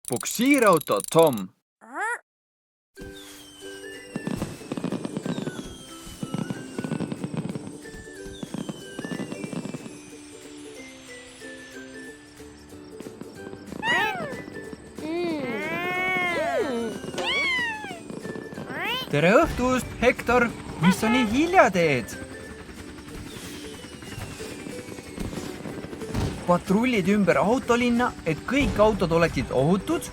Puksiirauto Tom. Tere õhtust, Hektor! Mis sa nii hilja teed? Patrullid ümber autolinna, et kõik autod oleksid ohutud?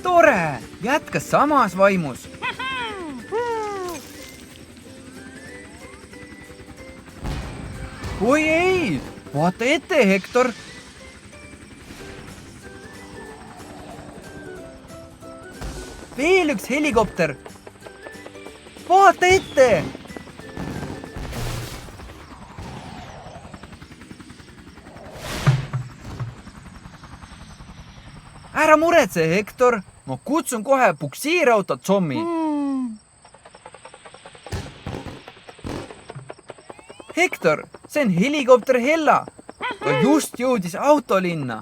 Tore! Jätka samas vaimus! Oi ei! Vaata ette, Hektor! Veel üks helikopter! Vaata ette! Ära muretse, Hektor! Ma kutsun kohe puksiirauto Tommi. Hektor, see on helikopter Hella. Ta just jõudis autolinna.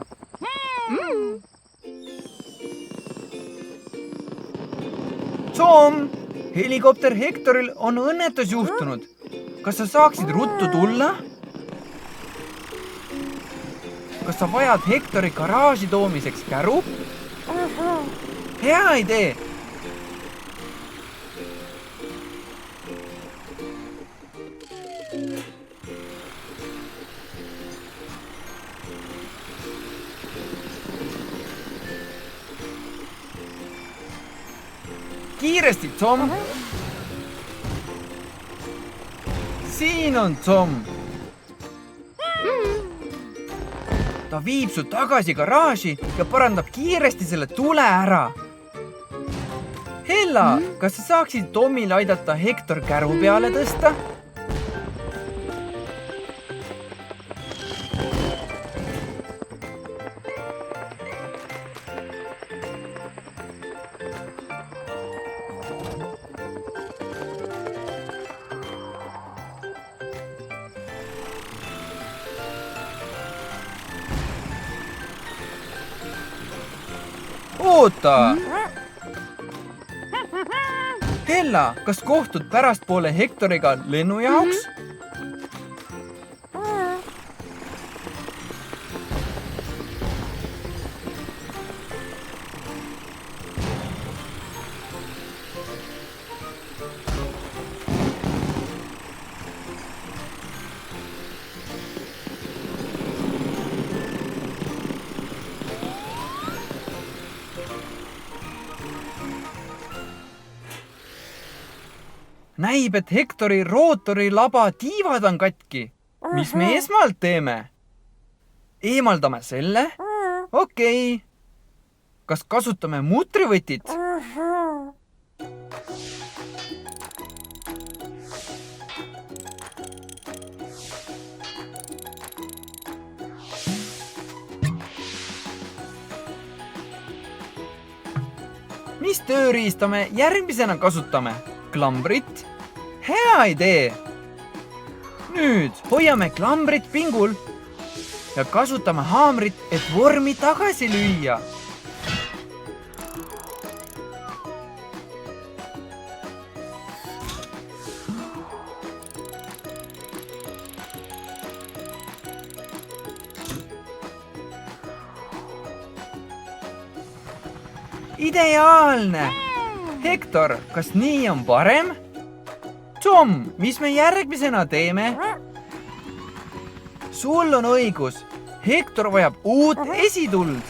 Tom, helikopter Hektoril on õnnetus juhtunud. Kas sa saaksid ruttu tulla? Kas sa vajad Hektori garaaži toomiseks käru? Hea idee! Kiiresti, Tom! Siin on Tom! Ta viib su tagasi garaaži ja parandab kiiresti selle tule ära. Hella, kas sa saaksid Tomil aidata Hektor käru peale tõsta? Oota! Hella, kas kohtud pärastpoole Hektoriga lennujaoks? Näib, et Hektori rootori laba tiivad on katki. Mis me esmalt teeme? Eemaldame selle? Okei. Kas kasutame mutrivõtit? Mis tööriista me järgmisena kasutame? Klambrit? Hea idee! Nüüd hoiame klambrit pingul ja kasutame haamrit, et vormi tagasi lüüa. Ideaalne! Hektor, kas nii on parem? Tom, mis me järgmisena teeme? Sul on õigus. Hektor vajab uut esituld.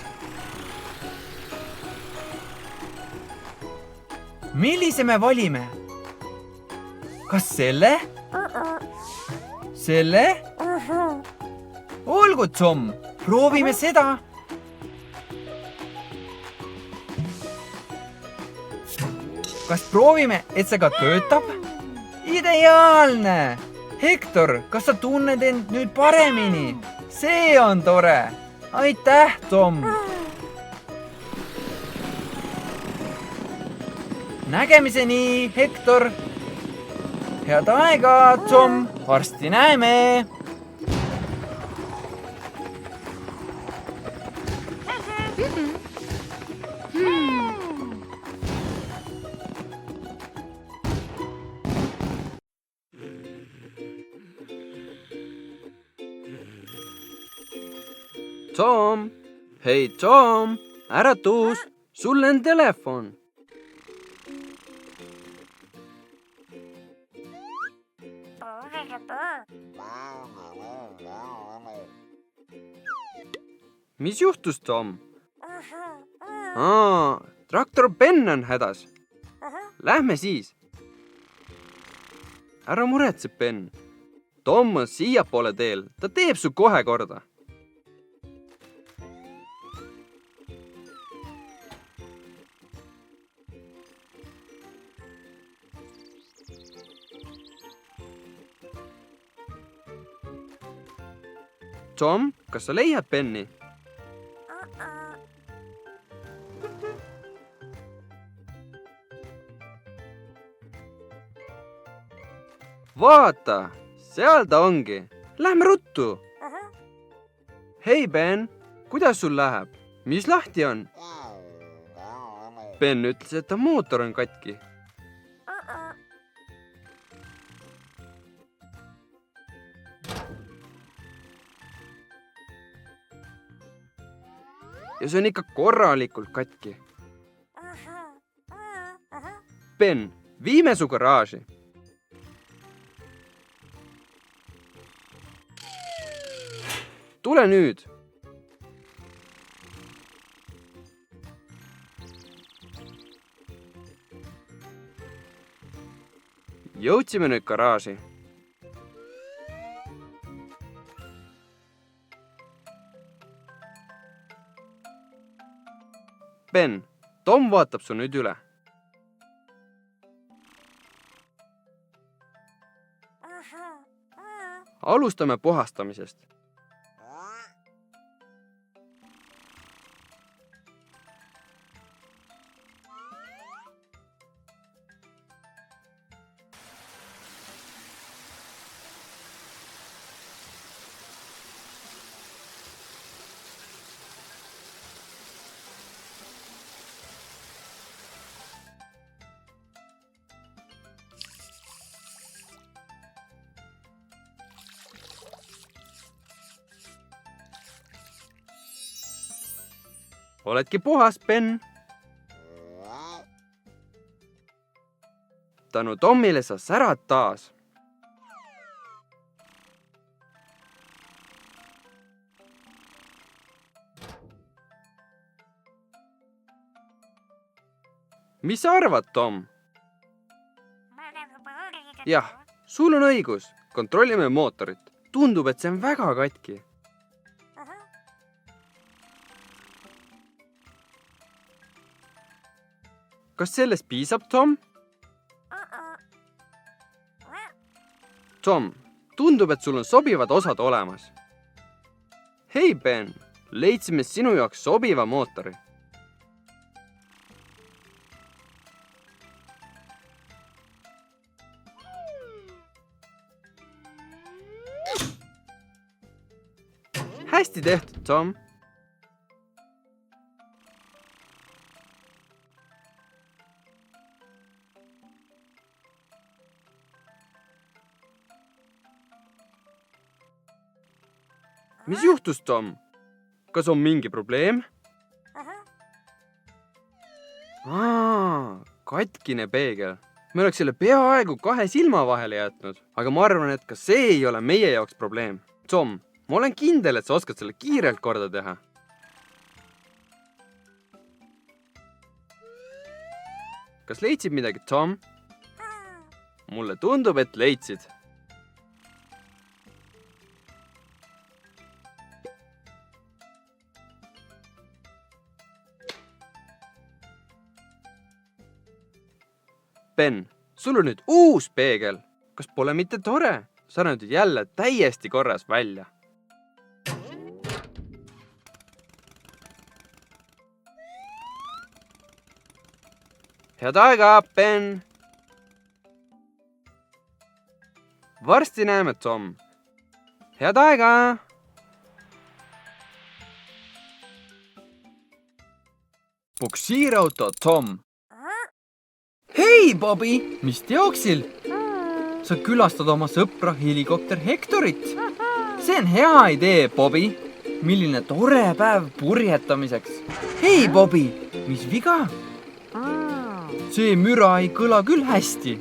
Millise me valime? Kas selle? Selle? Olgu, Tom. Proovime seda. Kas proovime, et see ka töötab? Ideaalne! Hektor, kas sa tunned end nüüd paremini? See on tore! Aitäh, Tom! Nägemiseni, Hektor! Head aega, Tom! Varsti näeme! Tom, hei Tom, äratus, sul on telefon. Mis juhtus, Tom? Traktor Ben on hädas. Lähme siis. Ära muretse, Ben. Tom on siiapoole teel, ta teeb su kohe korda. Tom, kas sa leiad Benni? Vaata, seal ta ongi. Lähme ruttu. Hei Ben, kuidas sul läheb? Mis lahti on? Ben ütles, et ta mootor on katki. Ja see on ikka korralikult katki. Ben, viime su garaaži. Tule nüüd. Jõudsime nüüd garaaži. Ben, Tom vaatab su nüüd üle. Alustame puhastamisest. Oledki puhas, Ben? Tänu Tomile sa särad taas. Mis sa arvad, Tom? Jah, sul on õigus. Kontrollime mootorit. Tundub, et see on väga katki. Kas sellest piisab, Tom? Tom, tundub, et sul on sobivad osad olemas. Hei, Ben, leidsime sinu jaoks sobiva mootori. Hästi tehtud, Tom. Mis juhtus, Tom? Kas on mingi probleem? Katkine peegel. Me oleks selle peaaegu 2 silma vahele jätnud, aga ma arvan, et ka see ei ole meie jaoks probleem. Tom, ma olen kindel, et sa oskad selle kiirelt korda teha. Kas leidsid midagi, Tom? Mulle tundub, et leidsid. Ben, sul on nüüd uus peegel. Kas pole mitte tore? Sa näed jälle täiesti korras välja. Head aega, Ben! Varsti näeme, Tom. Head aega! Puksiirauto Tom. Hei, Bobby! Mis teoksil? Sa külastad oma sõpra helikopter Hectorit. See on hea idee, Bobby. Milline tore päev purjetamiseks. Hei, Bobby! Mis viga? See müra ei kõla küll hästi.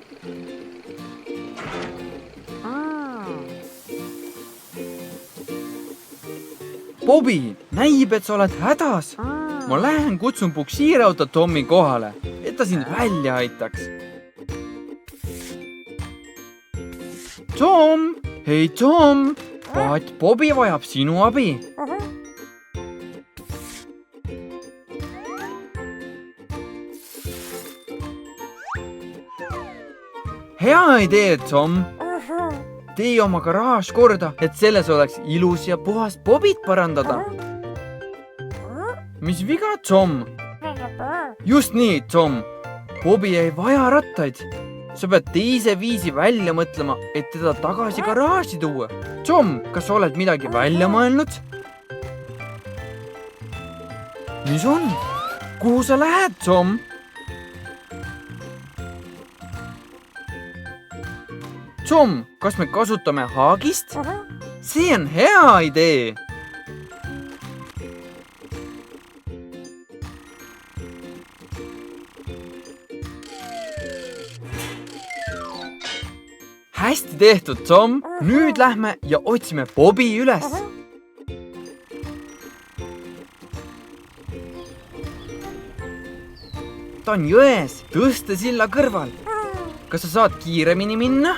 Bobby, näib, et sa oled hädas. Ma lähen kutsun puksiirauto Tommi kohale, et ta sind välja aitaks. Tom! Hei, Tom! Paat Bobby vajab sinu abi. Hea idee, Tom! Tee oma garaaž korda, et selles oleks ilus ja puhas Bobbit parandada. Mis viga, Tom? Just nii, Tom. Bobby ei vaja rattaid. Sa pead teise viisi välja mõtlema, et teda tagasi garaaži tuua. Tom, kas sa oled midagi välja mõelnud? Mis on? Kuhu sa lähed, Tom? Tom, kas me kasutame haagist? See on hea idee. Hästi tehtud, Tom. Nüüd lähme ja otsime Bobby üles. Ta on jões, tõstesilla kõrval. Kas sa saad kiiremini minna?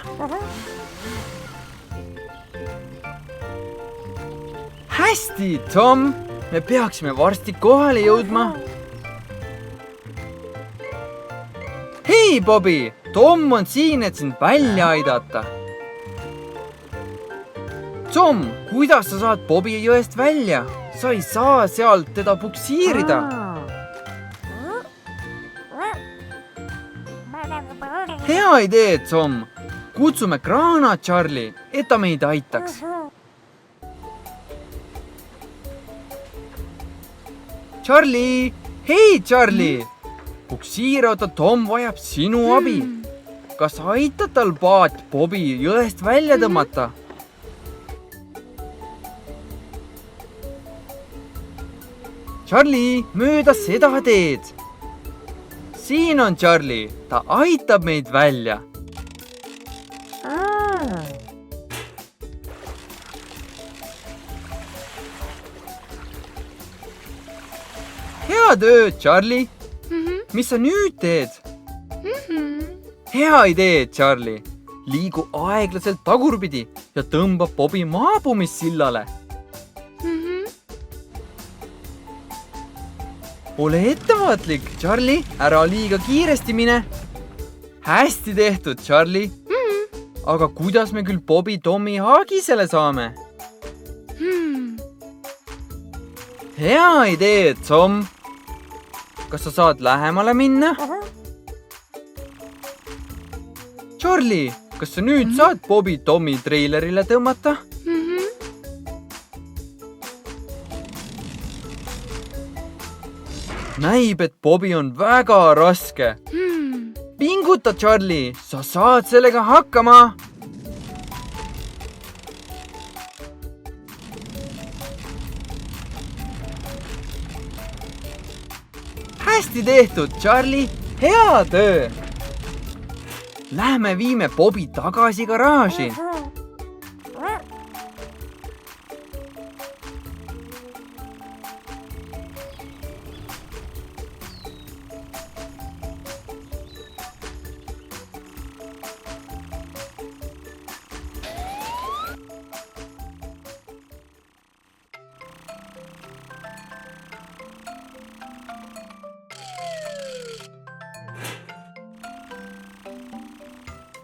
Hästi, Tom. Me peaksime varsti kohale jõudma. Hei, Bobby! Tom on siin, et sind välja aidata. Tom, kuidas sa saad Bobby jõest välja? Sa ei saa sealt teda puksiirida. Hea idee, Tom. Kutsume kraana Charlie, et ta meid aitaks. Charlie! Hei, Charlie! Puksiirauto Tom vajab sinu abi. Kas aitad tal paat Bobby jõest välja tõmmata? Charlie, mööda seda teed. Siin on Charlie. Ta aitab meid välja. Hea töö, Charlie. Mis sa nüüd teed? Hea idee, Charlie. Liigu aeglaselt tagurpidi ja tõmba Bobby maapumissillale. Ole ettevaatlik, Charlie. Ära liiga kiiresti mine. Hästi tehtud, Charlie. Aga kuidas me küll Bobby Tommi haagisele saame? Hea idee, Tom. Kas sa saad lähemale minna? Charlie, kas sa nüüd saad Bobby Tommi treilerile tõmmata? Näib, et Bobby on väga raske. Pinguta, Charlie, sa saad sellega hakkama. Hästi tehtud, Charlie. Hea töö. Lähme viime Bobby tagasi garaaži.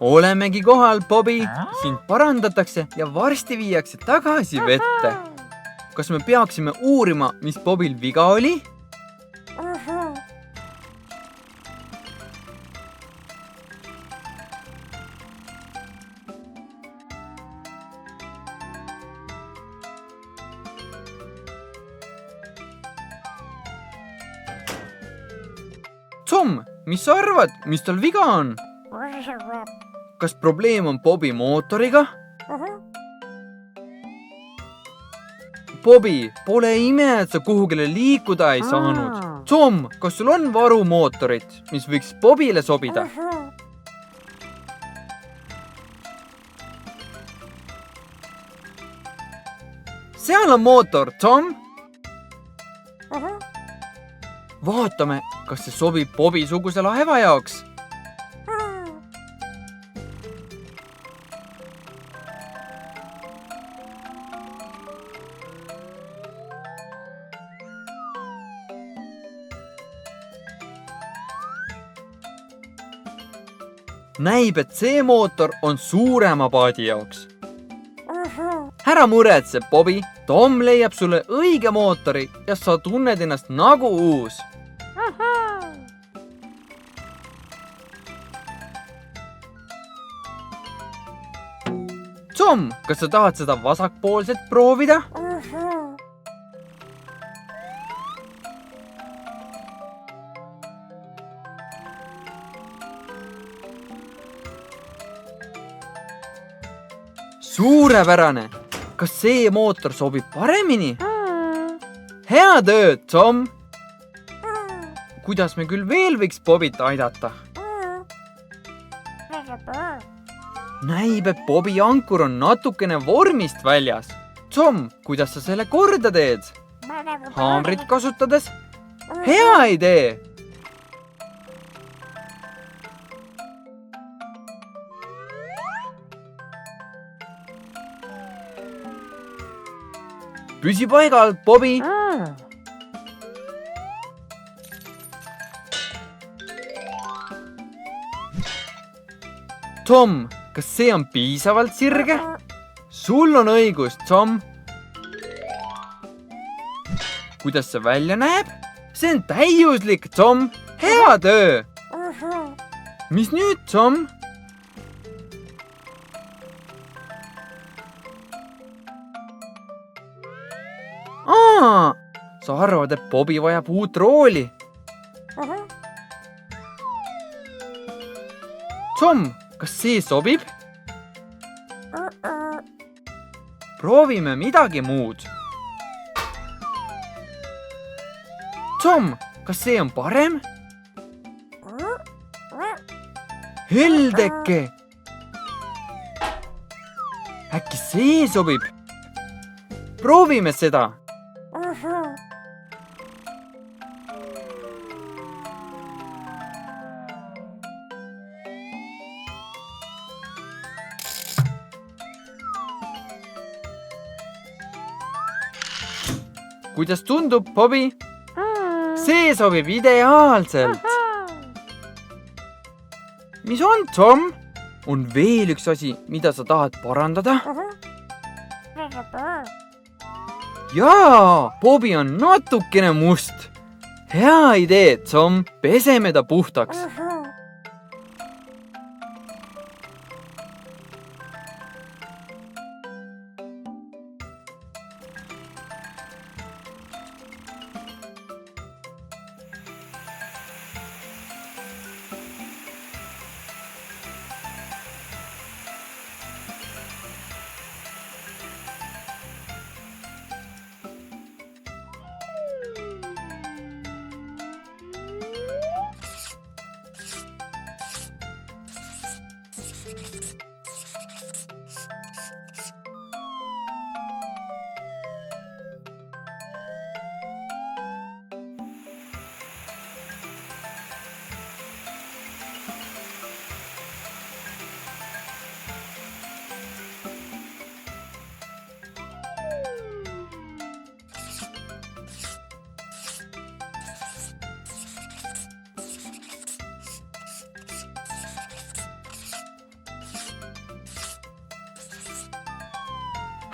Olemegi kohal, Bobby. Sind parandatakse ja varsti viiakse tagasi vette. Kas me peaksime uurima, mis Bobbil viga oli? Tom, mis sa arvad, mis tal viga on? Kas probleem on Bobi mootoriga? Bobi, pole ime, et sa kuhugile liikuda ei saanud. Tom, kas sul on varumootorit, mis võiks Bobile sobida? Seal on mootor, Tom. Vaatame, kas see sobib Bobi-suguse laeva jaoks. Näib, et see mootor on suurema paadi jaoks. Ära muretse, Bobi. Tom leiab sulle õige mootori ja sa tunned ennast nagu uus. Tom, kas sa tahad seda vasakpoolset proovida? Suurepärane! Kas see mootor sobib paremini? Hea töö, Tom! Kuidas me küll veel võiks Bobit aidata? Näib, et Bobi ankur on natukene vormist väljas. Tom, kuidas sa selle korda teed? Haamrit kasutades? Hea idee! Püsi paigal, Bobi! Tom, kas see on piisavalt sirge? Sul on õigus, Tom. Kuidas see välja näeb? See on täiuslik, Tom. Hea töö! Mis nüüd, Tom? Sa arvad, et Bobi vajab uut rooli? Tom, kas see sobib? Proovime midagi muud. Tom, kas see on parem? Heldeke! Äkki see sobib? Proovime seda. Kuidas tundub, Bobi? See sobib ideaalselt. Mis on, Tom? On veel üks asi, mida sa tahad parandada? Jaa, Bobi on natukene must. Hea idee, Tom. Peseme ta puhtaks.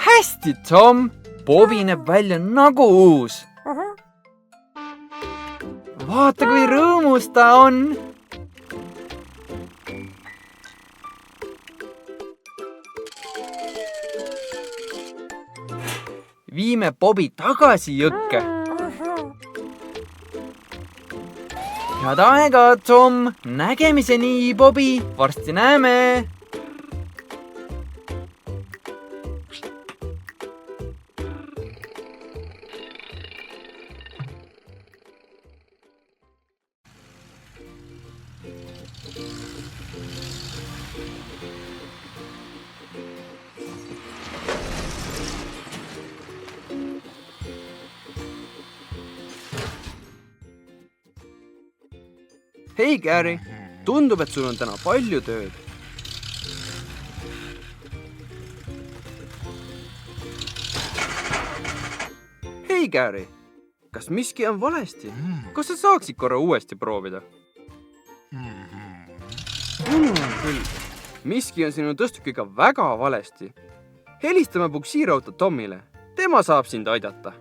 Hästi, Tom. Bobi näeb välja nagu uus. Vaata, kui rõõmus ta on. Viime Bobi tagasi jõkke. head aega, Tom! Nägemiseni, Bobby! Varsti näeme! Hei, Gary! Tundub, et sul on täna palju tööd. Hei, Gary! Kas miski on valesti? Kas sa saaksid korra uuesti proovida? Küll. Miski on sinu tõstukiga väga valesti. Helistame puksiirauto Tomile. Tema saab sind aidata.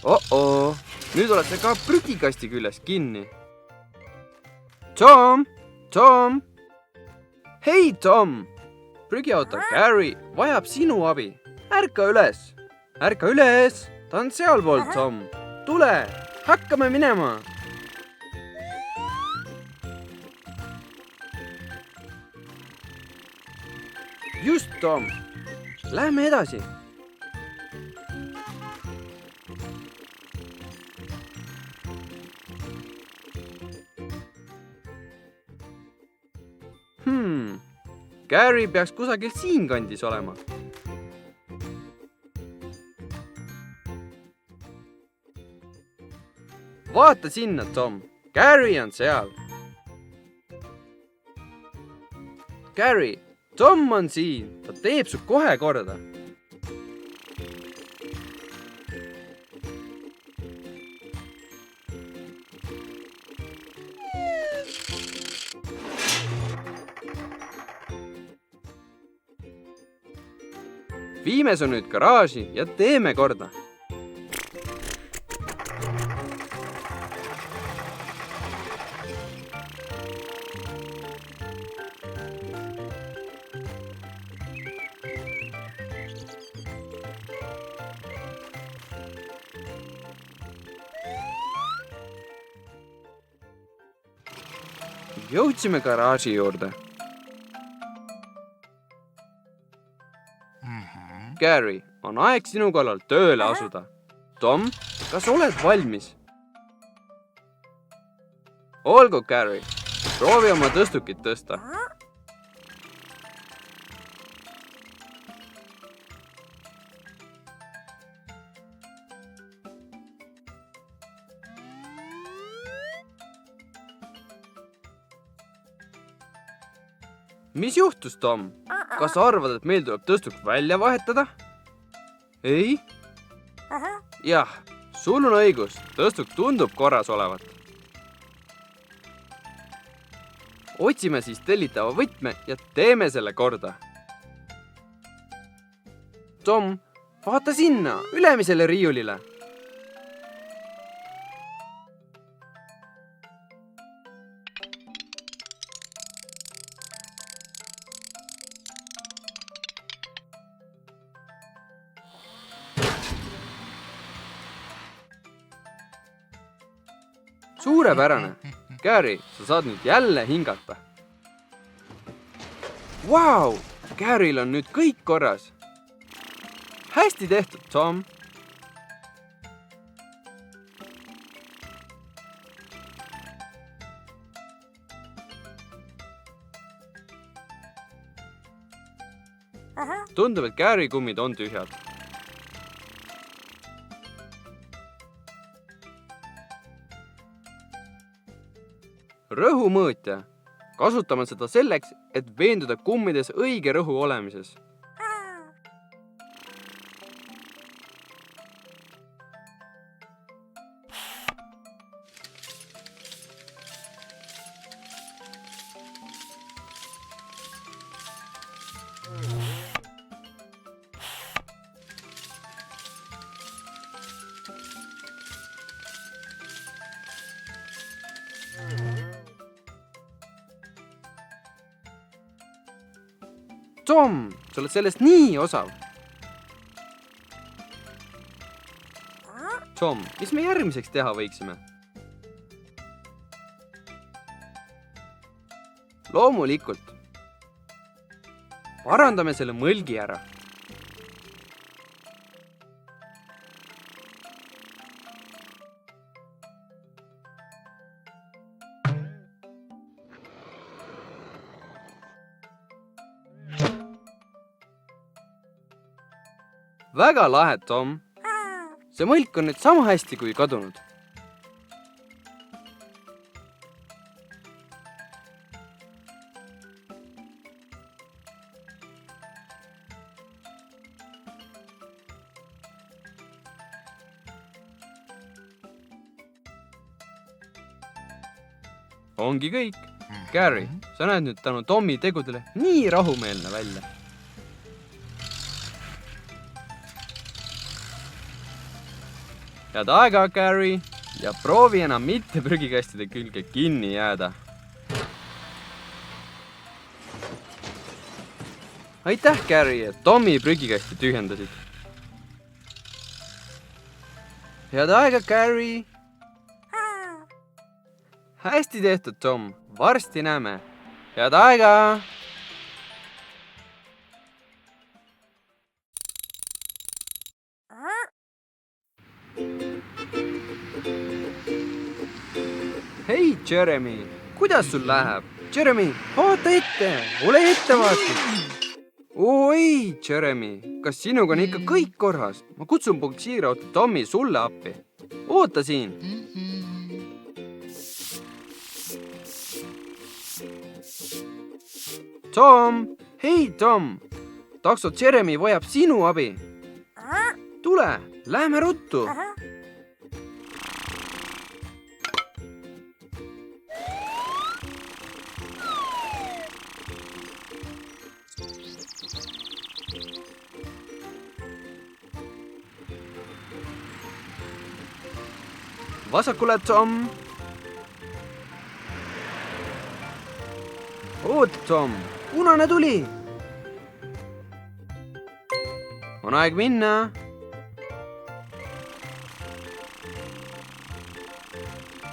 Oh-oh! Nüüd oled sa ka prügikasti küljes kinni. Tom! Tom! Hei, Tom! Prügiauto Gary vajab sinu abi. Ärka üles! Ärka üles! Ta on sealpool, Tom. Tule! Hakkame minema! Just, Tom! Lähme edasi! Gary peaks kusagil siinkandis olema. Vaata sinna, Tom. Gary on seal. Gary, Tom on siin. Ta teeb su kohe korda. Viime su nüüd garaaži ja teeme korda. Jõudsime garaaži juurde. Gary, on aeg sinu kallal tööle asuda. Tom, kas oled valmis? Olgu, Gary. Proovi oma tõstukit tõsta. Mis juhtus, Tom? Kas arvad, et meil tuleb tõstuk välja vahetada? Ei? Jah, sul on õigus. Tõstuk tundub korras olevat. Otsime siis tellitava võtme ja teeme selle korda. Tom, vaata sinna, ülemisele riiulile. Suurepärane. Gary, sa saad nüüd jälle hingata. Vau! Garyl on nüüd kõik korras. Hästi tehtud, Tom. Tundub, et Gary kummid on tühjad. Rõhumõõtja. Kasutame seda selleks, et veenduda kummides õige rõhu olemises. Tom, sa oled sellest nii osav. Tom, mis me järgmiseks teha võiksime? loomulikult. Parandame selle mõlgi ära. Väga lahe, Tom. See mõlk on nüüd sama hästi kui kadunud. Ongi kõik. Gary, sa näed nüüd tänu Tommi tegudele nii rahumeelne välja. Head aega, Gary, ja proovi enam mitte prügikastide külge kinni jääda. Aitäh, Gary, et Tommi prügikasti tühjendasid. Head aega, Gary. Hästi tehtud, Tom. Varsti näeme. Head aega! Hei, Jeremy! Kuidas sul läheb? Jeremy, vaata ette! Ole ettevaatlik! Oi, Jeremy! Kas sinuga on ikka kõik korras? Ma kutsun puksiirauto Tommi sulle appi. Oota siin! Tom! Hei, Tom! Takso Jeremy vajab sinu abi. Tule, lähme ruttu! Vasakule, Tom! Oota, Tom! Punane tuli! On aeg minna!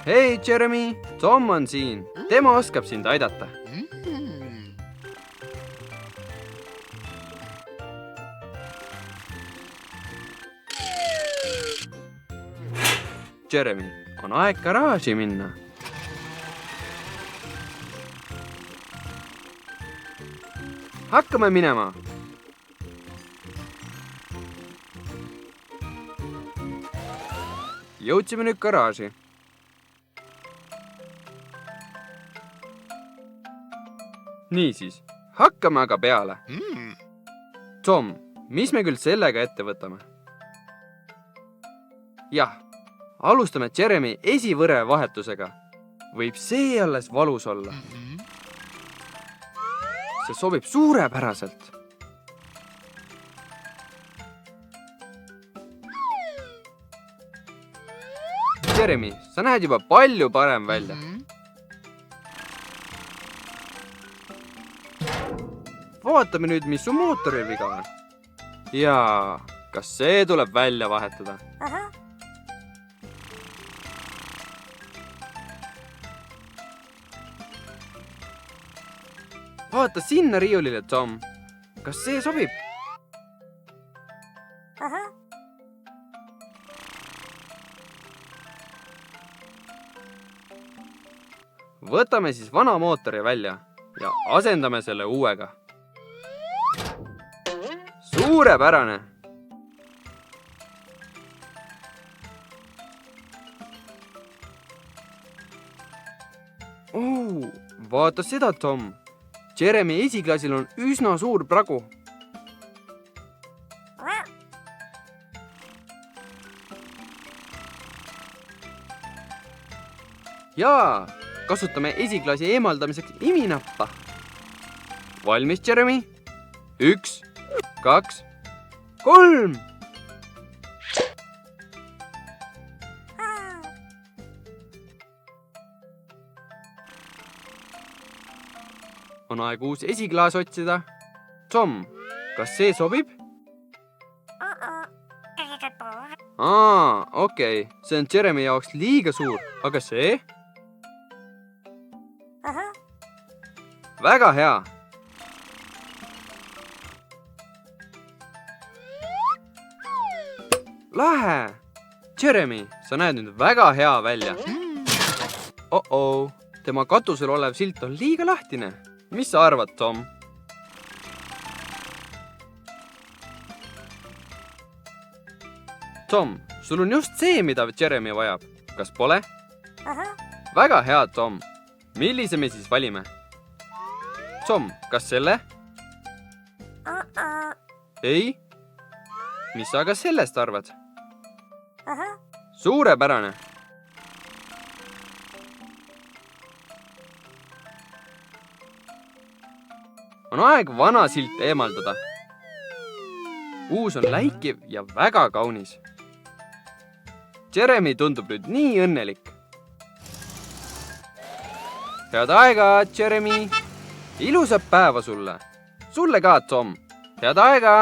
Hei, Jeremy! Tom on siin! Tema oskab sind aidata! Jeremy, on aeg garaaži minna. Hakkame minema. Jõudsime nüüd garaaži. Niisiis, hakkame aga peale. Tom, mis me küll sellega ette võtame? Jah. Alustame Jeremy esivõre vahetusega. Võib see alles valus olla. See sobib suurepäraselt. Jeremy, sa näed juba palju parem välja. Vaatame nüüd, mis su mootoril viga on. Jaa, kas see tuleb välja vahetada? Vaata sinna riiulile, Tom. Kas see sobib? Võtame siis vana mootori välja ja asendame selle uuega. Suurepärane! Vaata seda, Tom. Jeremy esiklassil on üsna suur pragu. Jaa, kasutame esiklasi eemaldamiseks iminappa. Valmis, Jeremy? 1, 2, 3! On aeg uus esiklaas otsida. Tom, kas see sobib? Okei. See on Jeremy jaoks liiga suur. Aga see? väga hea. Lahe! Jeremy, sa näed nüüd väga hea välja. Oh-oh, tema katusel olev silt on liiga lahtine. Mis sa arvad, Tom? Tom, sul on just see, mida Jeremy vajab. Kas pole? Väga hea, Tom. Millise me siis valime? Tom, kas selle? Ei? Mis sa aga sellest arvad? Suurepärane. On aeg vana silt eemaldada. Uus on läikiv ja väga kaunis. Jeremy tundub nüüd nii õnnelik. Head aega, Jeremy! Ilusat päeva sulle! Sulle ka, Tom! Head aega!